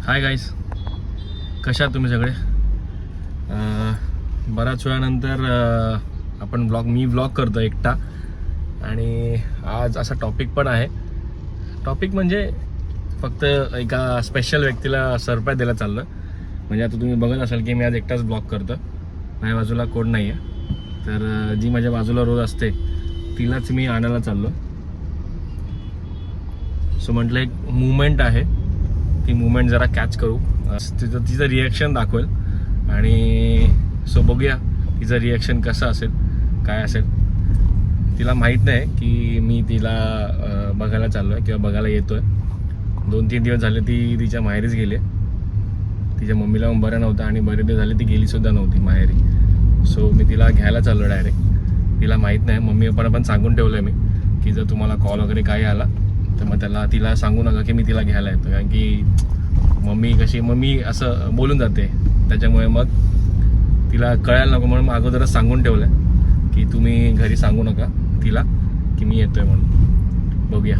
Hi guys, कशा तुम्ही सगळे? बऱ्याच वेळानंतर आपण मी व्लॉग करतो एकटा. आणि आज असा टॉपिक पण आहे. टॉपिक म्हणजे फक्त एका स्पेशल व्यक्तीला सरप्राईज द्यायला चाललं. म्हणजे आता तुम्ही बघत असाल की मी आज एकटाच व्लॉग करतो, माझ्या बाजूला कोण नाही आहे. तर जी माझ्या बाजूला रोज असते तिलाच मी आणायला चाललो. सो म्हटलं एक मुवमेंट आहे, ती मुवमेंट जरा कॅच करू, तिचं रिॲक्शन दाखवेल. आणि सो बघूया तिचं रिॲक्शन कसं असेल, काय असेल. तिला माहीत नाही की मी तिला बघायला चाललो आहे किंवा बघायला येतो आहे. 2-3 दिवस झाले ती तिच्या माहेरीच गेली आहे. तिच्या मम्मीला पण बरं नव्हतं आणि बरेच दिवस झाले ती गेलीसुद्धा नव्हती माहेरी. सो मी तिला घ्यायला चाललो डायरेक्ट. तिला माहीत नाही, मम्मी पप्पांना पण सांगून ठेवलं आहे मी की जर तुम्हाला कॉल वगैरे काही आला तर मग तिला सांगू नका की मी तिला घ्यायला येतो. कारण की मम्मी असं बोलून जाते, त्याच्यामुळे मग तिला कळायला नको म्हणून अगोदरच सांगून ठेवलं आहे की तुम्ही घरी सांगू नका तिला की मी येतो आहे म्हणून. बघूया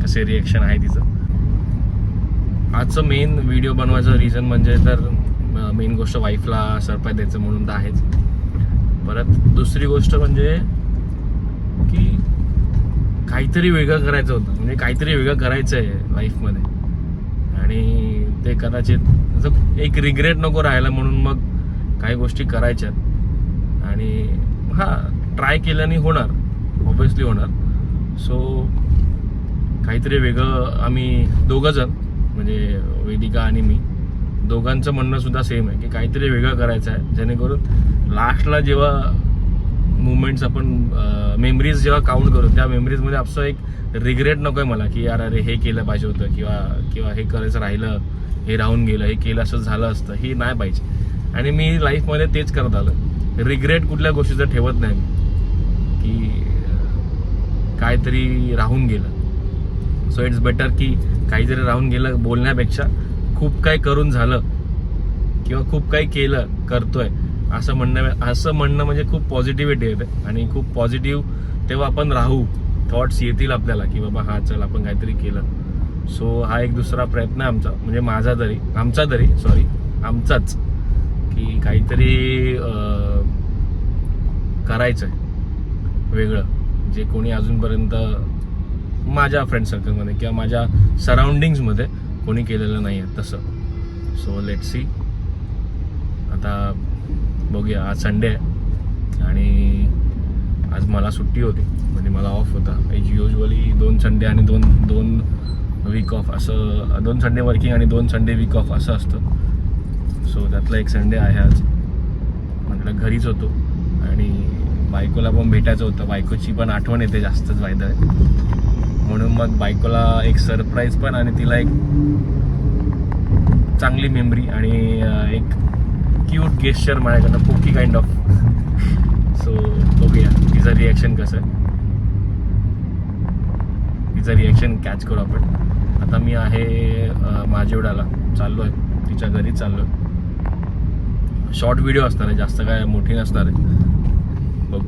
कसे रिॲक्शन आहे तिचं. आजचं मेन व्हिडिओ बनवायचं रिझन म्हणजे तर मेन गोष्ट वाईफला सरप्राईज द्यायचं म्हणून तर आहेच. परत दुसरी गोष्ट म्हणजे की काहीतरी वेगळं करायचं होतं, म्हणजे काहीतरी वेगळं करायचं आहे लाईफमध्ये. आणि ते कदाचित एक रिग्रेट नको राहायला म्हणून मग काही गोष्टी करायच्यात. आणि ट्राय केल्याने होणार, ऑब्व्हियसली होणार. सो काहीतरी वेगळं आम्ही दोघंजण म्हणजे वेदिका आणि मी दोघांचं म्हणणं सुद्धा सेम आहे की काहीतरी वेगळं करायचं आहे, जेणेकरून लास्टला जेव्हा मुवमेंट्स आपण मेमरीज जेव्हा काउंट करू त्या मेमरीजमध्ये असं एक रिग्रेट नको आहे मला की यार अरे हे केलं पाहिजे होतं किंवा हे करायचं राहिलं, हे राहून गेलं, हे केलं असं झालं असतं, हे नाही पाहिजे. आणि मी लाईफमध्ये तेच करत आलो. रिग्रेट कुठल्या गोष्टीचं ठेवत नाही मी की काहीतरी राहून गेलं. सो इट्स बेटर की काहीतरी राहून गेलं बोलण्यापेक्षा खूप काही करून झालं किंवा खूप काही केलं करतोय असं म्हणणं म्हणजे खूप पॉझिटिव्हिटी येते. आणि खूप पॉझिटिव्ह तेव्हा आपण राहू, थॉट्स येतील आपल्याला की बाबा चल आपण काहीतरी केलं. सो हा एक दुसरा प्रयत्न आहे आमचा, म्हणजे आमचाच की काहीतरी करायचं आहे वेगळं, जे कोणी अजूनपर्यंत माझ्या फ्रेंड सर्कलमध्ये किंवा माझ्या सराउंडिंग्समध्ये कोणी केलेलं नाही आहे तसं. So let's see. आता बघूया. आज संडे आहे आणि आज मला सुट्टी होती, म्हणजे मला ऑफ होता. युजली 2 संडे आणि दोन वीक ऑफ, असं 2 संडे वर्किंग आणि 2 संडे वीक ऑफ असं असतं. सो त्यातला एक संडे आहे आज. म्हटलं घरीच होतो आणि बायकोला पण भेटायचं होतं. बायकोची पण आठवण येते जास्तच फायदा आहे, म्हणून मग बायकोला एक सरप्राईज पण आणि तिला एक चांगली मेमरी आणि एक क्यूट गेस्चर माझ्याकडनं, पोकी काइंड ऑफ. सो बघूया तिचं रिॲक्शन कसं आहे, तिचं रिॲक्शन कॅच करू आपण. आता मी आहे माझेवड्याला चाललो आहे, तिच्या घरी चाललो आहे. शॉर्ट व्हिडिओ असणार आहे, जास्त काय मोठी नसणार आहे. बघ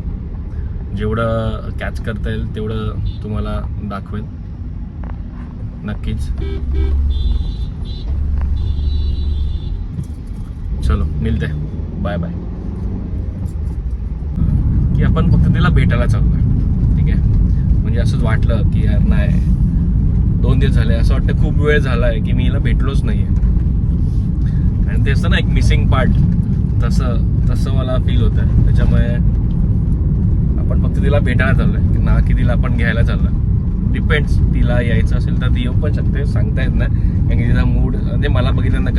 जेवढं कॅच करता येईल तेवढं तुम्हाला दाखवेल नक्कीच. चलो मिलते, बाय बाय. की आपण फक्त तिला भेटायला चाललोय, ठीक आहे. म्हणजे असंच वाटलं की यार नाही, 2 दिवस झाले, असं वाटतं खूप वेळ झाला आहे की मी हिला भेटलोच नाही आहे. आणि ते असतं ना एक मिसिंग पार्ट, तसं मला फील होतं आहे. त्याच्यामुळे आपण फक्त तिला भेटायला चाललोय ना की तिला आपण घ्यायला चाललोय. डिपेंड्स, तिला यायचं असेल तर ती येऊ पण शकते, सांगता येत नाही. कारण की तिचा मूड म्हणजे मला बघितल्यानं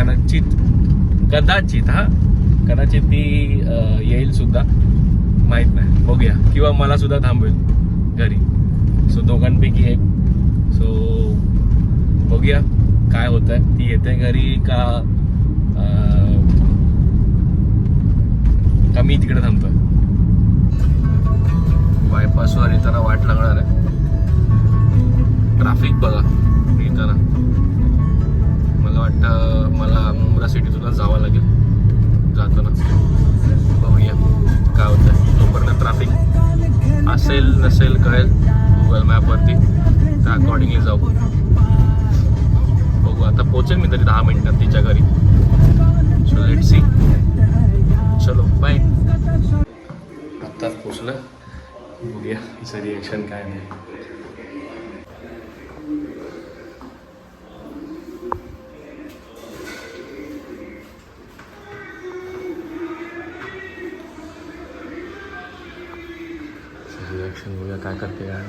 कदाचित ती येईल सुद्धा, माहीत नाही. बघूया, किंवा मला सुद्धा थांबवेल घरी. सो दोघांपैकी एक. सो बघूया काय होत आहे, ती येते घरी का मी तिकडे थांबतोय. बायपासवर येताना वाट लागणार आहे. ट्रॅफिक बघा येताना. मला वाटतं मला मुंब्रा सिटीतूनच जावं लागेल जाताना. बघूया काय होतं. तोपर्यंत ट्रॅफिक असेल नसेल कळेल गुगल मॅपवरती, त्या अकॉर्डिंगली जाऊ. बघू आता पोहोचेल मी तरी 10 मिनिटात तिच्या घरी. So let's see. चलो बाय. आत्ताच पोचलं, बघूया हिचं रिएक्शन काय नाही. रिएक्शन बघूया काय करते काय.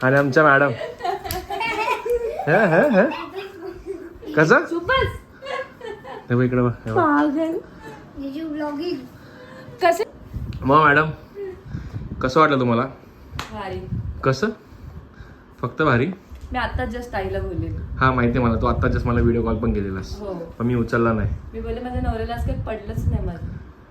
आणि आमच्या मॅडम कसं इकडे मग मॅडम कसं वाटलं तुम्हाला? भारी. कसं फक्त भारी? मी आता जस्ट आईला बोलले. हा माहिती आहे मला, तू आता जस्ट मला व्हिडिओ कॉल पण केलेलास. हो. पण मी उचलला नाही. मी बोलले माझ्या नवऱ्याला आज काही पडलंच नाही माझं.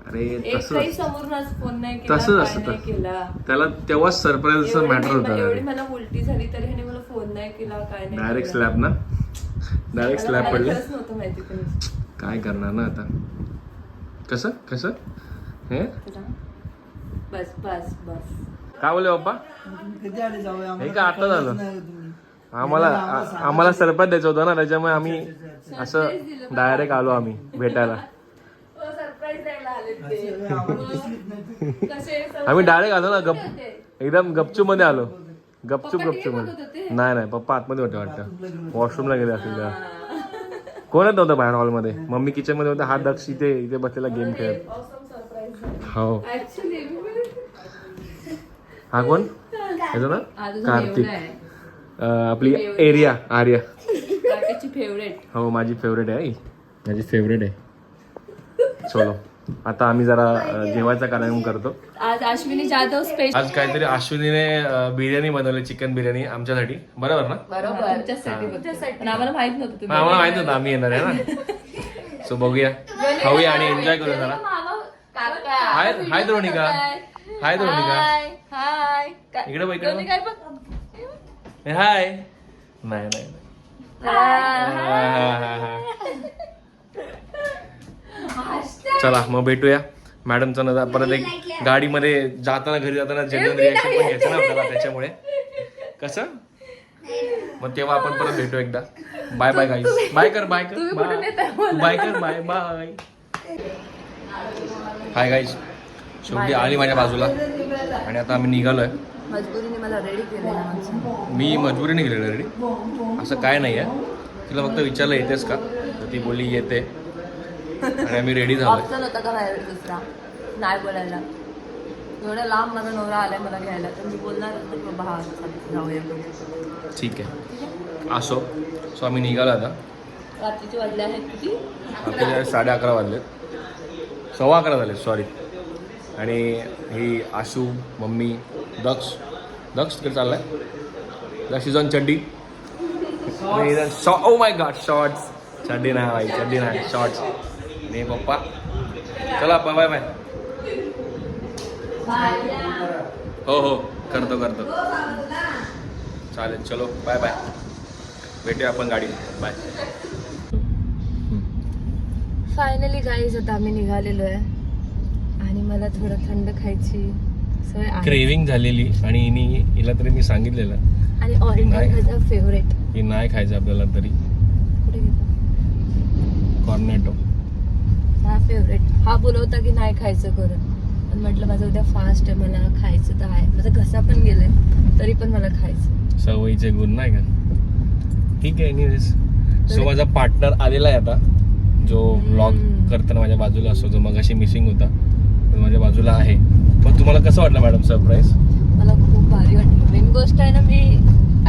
अरे एकही समोरून आज फोन नाही केला, तसंच काय असतं. नाही केला. त्याला तेव्हाच सरप्राईजचा मॅटर होता. एवढी मला उलटी झाली तरी ह्याने मला फोन नाही केला, काय नाही. डायरेक्ट स्लॅब ना, डायरेक्ट स्लॅब पडले. नव्हतं माहिती कोणी. काय करणार ना आता. कसं कसं हे बस बस बस. काय बोलले पप्पा? हे का आता झालं? आम्हाला सरप्राईज द्यायचं होतं ना, त्याच्यामुळे आम्ही असं डायरेक्ट आलो आम्ही भेटायला. आम्ही डायरेक्ट आलो ना, एकदम गपचूप मध्ये आलो. गपचूप मध्ये. नाही पप्पा आतमध्ये होते वाटतं, वॉशरूमला गेले असेल तेव्हा. कोणच नव्हतं बाहेर हॉलमध्ये. मम्मी किचन मध्ये होता, हा दक्ष इथे बसलेला गेम खेळत. हो. हा कोण याचं ना? कार्तिक. आपली एरिया आर्या. फेवरेट. हो माझी फेवरेट आहे. माझी फेवरेट आहे. चलो आता आम्ही जरा जेवायचा कार्यक्रम करतो. आज अश्विनी जाधव स्पेशल. आज काहीतरी अश्विनीने बिर्याणी बनवली, चिकन बिर्याणी आमच्यासाठी. बरोबर ना? बरोबर. तुमच्यासाठी. आम्हाला माहित नव्हतं. आम्हाला माहित नव्हतं आम्ही येणार आहे ना. सो बघूया, खाऊया आणि एन्जॉय करू जरा. हाय द्रोणिका. हाय द्रोणिका. इकडे बघ इकडे. हाय. नाही. चला मग भेटूया. मॅडमचा ना परत एक गाडीमध्ये जाताना, घरी जाताना जेन्युइन रिएक्शन पण घ्यायचं ना आपल्याला, त्याच्यामुळे कसं मग तेव्हा आपण परत भेटू एकदा. बाय बाय गाईस. बाय कर बाय बाय. Hi guys. शेवटी आली माझ्या बाजूला आणि आता आम्ही निघालोय. मजबुरीने मला रेडी केलं. मी मजबुरीने गेलेलो रेडी, असं काय नाही आहे. तिला फक्त विचारलं येतेस का, तर ती बोलली येते आणि आम्ही रेडी झालो. ऑप्शन होता का बाहेर दुसरा नाही बोलायला? एवढ्या लांब माझा नवरा आलाय मला घ्यायला, तर मी बोलणार बाबा हा जाऊया. ठीक आहे असो. सो आम्ही निघालो आता. रात्रीचे वाजले आहेत किती? आपल्याला 11:30 वाजलेत, 11:15 झाले सॉरी. आणि ही आशू, मम्मी, दक्ष तिकडे चाललाय. दक्ष इज ऑन चड्डी. Oh my God shorts. चड्डी नाही भाई, चड्डी नाही, शॉर्ट्स. आणि पप्पा चला बाय बाय. हो करतो चालेल. चलो बाय बाय. भेटूया आपण गाडी. बाय. फायनली गाईज आता आम्ही निघालेलो आहे आणि मला थोडं थंड खायची सवय आहे. क्रेविंग झालेली आणि हिला तरी मी सांगितलेलं. आणि ऑरेंज माझा फेवरेट. ही नाही खायचं आपल्याला तरी. कुठे घेतो? कॉर्नेटो हा फेवरेट. हा बोलवता की नाही खायचं करून, पण म्हटलं माझं उद्या फास्ट आहे, मला खायचं तर आहे. माझा घसा पण गेलाय तरी पण मला खायचं. सवयीचे गुण नाही का. ठीक आहे. एनिवेज सो माझा पार्टनर आलेला आहे आता, जो व्लॉग करताना माझ्या बाजूला असतो, जो मगाशी मिसिंग होता, तो माझ्या बाजूला आहे. पण तुम्हाला कसं वाटलं मॅडम सरप्राईज? मला खूप भारी वाटलं. मेन गोष्ट आहे ना, मी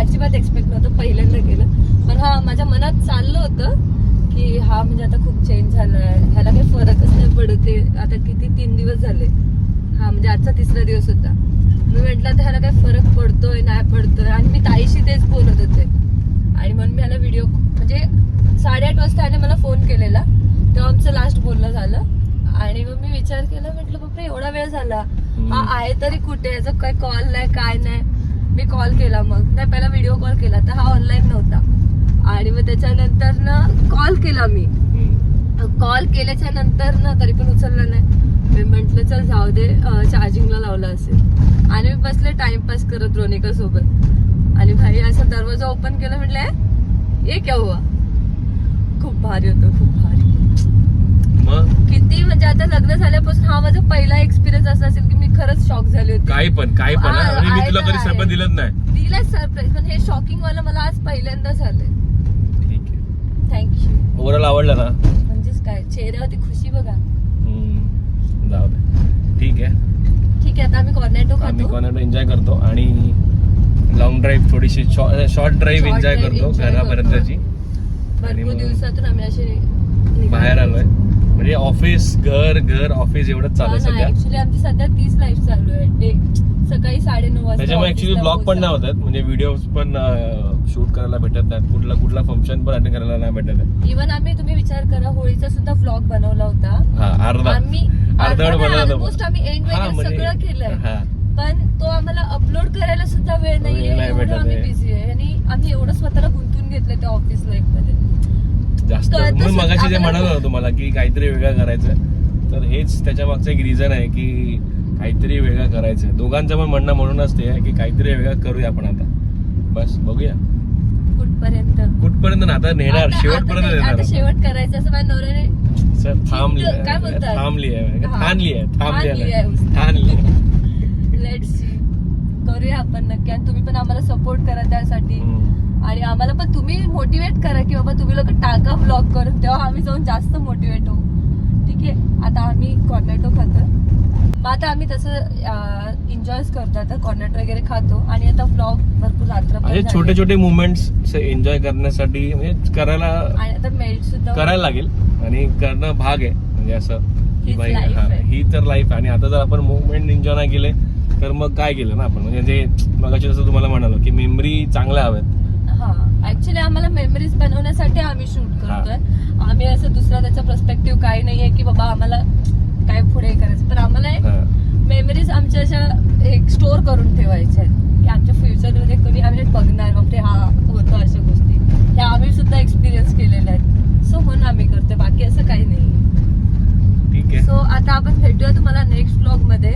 अजिबात एक्सपेक्ट नव्हतं, पहिल्यांदा केलं. पण हा माझ्या मनात चाललं होतं की हा म्हणजे आता खूप चेंज झालाय, ह्याला काही फरकच नाही पडते. आता किती 3 दिवस झाले, हा म्हणजे आजचा 3रा दिवस होता. मी म्हटलं तर ह्याला काही फरक पडतोय नाही पडतोय. आणि मी ताईशी तेच बोलत होते आणि म्हणून मी ह्याला व्हिडिओ म्हणजे 8:30 वाजता ह्याने मला फोन केलेला, तेव्हा आमचं लास्ट बोलणं झालं. आणि मग मी विचार केला, म्हटलं बापरे एवढा वेळ झाला, हा आहे तरी कुठे, याचा काही कॉल नाही काय नाही. मी कॉल केला, मग नाही पहिला व्हिडिओ कॉल केला तर हा ऑनलाईन नव्हता. आणि मग त्याच्यानंतर ना कॉल केला मी. कॉल केल्याच्या नंतर ना तरी पण उचलला नाही. मी म्हंटल चल जाऊ दे, चार्जिंगला लावला असेल. आणि मी बसले टाइमपास करत रोनिका सोबत. आणि भाई असा दरवाजा ओपन केला, म्हटलं ये क्या हुआ. खूप भारी होतं, खूप भारी. मग किती म्हणजे आता लग्न झाल्यापासून हा माझा पहिला एक्सपिरियन्स असा असेल की मी खरंच शॉक झाले होते. काही पण म्हणजे मी तुला कधी सरप्राईज दिलंच नाही. दिलंच सरप्राईज, पण हे शॉकिंग वाला मला आज पहिल्यांदा झालंय. ठीक आहे, थँक्यू. ओव्हरऑल आवडलं ना? म्हणजेच काय चेहऱ्यावरती खुशी बघा. जाऊ दे, ठीक आहे. ठीक आहे, आता आम्ही कॉर्नेटो आम्ही खातो. कॉर्नेटो एन्जॉय करतो आणि लॉंग ड्राईव्ह, थोडीशी short drive Short enjoy drive करतो enjoy घरापर्यंतची. भरपूर मग दिवसातून आम्ही असे बाहेर आलोय. म्हणजे ऑफिस घर ऑफिस एवढंच चालू आहे सध्या. ऍक्च्युली आमची सध्या 30 लाईफ चालू आहे. डे सकाळी 9:30 वाजता. त्याच्यामुळे ऍक्च्युली ब्लॉग पण नाही होतात, म्हणजे व्हिडिओ पण शूट करायला भेटत नाहीत. कुठला फंक्शन पण अटेंड करायला नाही भेटत आहे. इव्हन आम्ही, तुम्ही विचार करा, होळीचा सुद्धा व्लॉग बनवला होता. आम्ही ऑलमोस्ट आम्ही एंड वगैरे सगळं केलंय, पण तो आम्हाला अपलोड करायला सुद्धा वेळ नाहीये. नाही एवढं भेटत आम्ही आहे. बिझी आहे आणि आम्ही एवढं स्वतःला गुंतून घेतलं त्या ऑफिस लाईफ मध्ये. जास्त कळतच मी मगाशी जे आम्हाला- म्हणालो ना तुम्हाला की काहीतरी वेगळं करायचं, तर हेच त्याच्या मागचं एक रिझन आहे की काहीतरी वेगळं करायचं. दोघांचं पण म्हणणं म्हणूनच ते आहे की काहीतरी वेगळं करूया आपण आता. बस बघूया कुठपर्यंत ना. आता नेणार, शेवटपर्यंत आता नेणार. शेवट करायचं असं माझ्या नवऱ्याने सर थांबली काय बोलतात? थांबली आहे, हा. ठाणली आहे, ठाणली आहे. ठाणली. लेट्स सी, करूया आपण नक्की. आणि तुम्ही पण आम्हाला सपोर्ट करा त्यासाठी. आणि आम्हाला पण तुम्ही मोटिवेट करा की बाबा तुम्ही लोक टाका ब्लॉग करून, तेव्हा आम्ही जाऊन जास्त मोटिवेट होऊ. ठीक आहे, आता आम्ही कॉर्नेटो खातो. मग आता आम्ही तसं एन्जॉय करतो. आता कॉर्नेटो वगैरे खातो आणि आता ब्लॉग भरपूर रात्र छोटे छोटे मुवमेंट्स एन्जॉय करण्यासाठी म्हणजे करायला, आणि आता मेल्ट सुद्धा करायला लागेल आणि करणं भाग आहे. म्हणजे असं की हीच भाई life हा, आहे. ही तर लाईफ. आणि आता जर आपण मुवमेंट एन्जॉय नाही केले तर मग काय केलं ना आपण. म्हणजे ते मगाशी जसं तुम्हाला म्हणालो की मेमरी चांगल्या हव्यात. हा, ऍक्च्युली आम्हाला मेमरीज बनवण्यासाठी आम्ही शूट करतोय. आम्ही असं दुसरा त्याचा पर्स्पेक्टिव्ह काही नाहीये की बाबा आम्हाला काय पुढे करायचं, पण आम्हाला मेमरीज आमच्या अशा एक स्टोर करून ठेवायच्या आहेत की आमच्या फ्युचरमध्ये कधी आम्ही बघणार बापरे हा होतं अशा गोष्टी, ह्या आम्ही सुद्धा एक्सपिरियन्स केलेल्या आहेत. सो म्हणून आम्ही करतोय, बाकी असं काही नाही. ठीक आहे, सो आता आपण भेटूया तुम्हाला नेक्स्ट ब्लॉग मध्ये.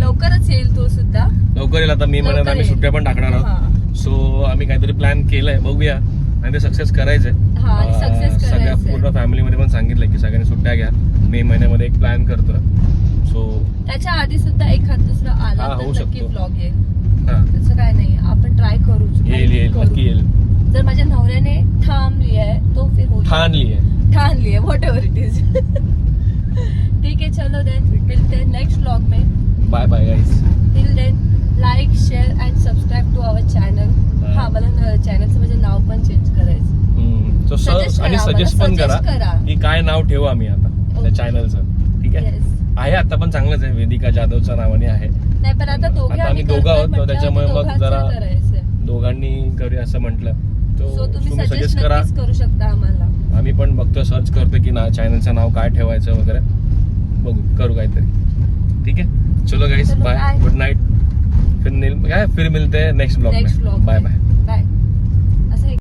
लवकरच येईल तो सुद्धा, लवकर येईल. आता मे महिन्यात लवकर आम्ही येईल. सुट्ट्या पण टाकणार आहोत. सो आम्ही काहीतरी प्लॅन केलाय, बघूया. आणि ते सक्सेस करायचंय. हा, आणि सक्सेस सगळ्या करायचंय. पूर्ण फॅमिलीमध्ये पण सांगितलंय की सगळ्यांनी सुट्ट्या घ्या. मे महिन्यामध्ये एक प्लॅन करतो. सो त्याच्या आधी सुद्धा एखाद दुसरा आला हा, तर होऊ नक्की शकतो. ब्लॉग येईल. हा, तसं काय नाही, आपण ट्राय करू. येईल करू. नक्की येईल. जर माझ्या नवऱ्याने ठामली आहे तो फिर होईल. ठाणली आहे. ठाणली है, वॉट एवर इट इज. ठीक है, चलो देन मिलते हैं नेक्स्ट व्लॉग में. Bye bye guys. Till then like, share and subscribe to our channel. हा, मला चॅनलचं म्हणजे नाव पण चेंज करायचं. सो Suggest आणि करा, सजेस्ट पण suggest करा करा. की काय नाव ठेवू आम्ही आता त्या Okay. चॅनलचं. ठीक आहे, Yes. आहे आता पण चांगलंच आहे, वेदिका जाधवच्या नावाने आहे. नाही, पण आता दोघे आता आम्ही दोघं करतोय आहोत, म्हटल्यावर त्याच्यामुळे मग दोघांचं जरा करायचंय. दोघांनी करूया असं म्हटलं. सो तो तुम्ही तुम्ही सजेस्ट सजेस्ट करा. नक्कीच करू शकता आम्हाला. आम्ही पण बघतो, सर्च करतो की ना चॅनलचं नाव काय ठेवायचं वगैरे. बघू, करू काहीतरी. ठीक आहे, चलो गाइस, चलो, बाय, bye. Good night. फिर मिलते हैं नेक्स्ट ब्लॉग Next में. vlog बाय में. बाय.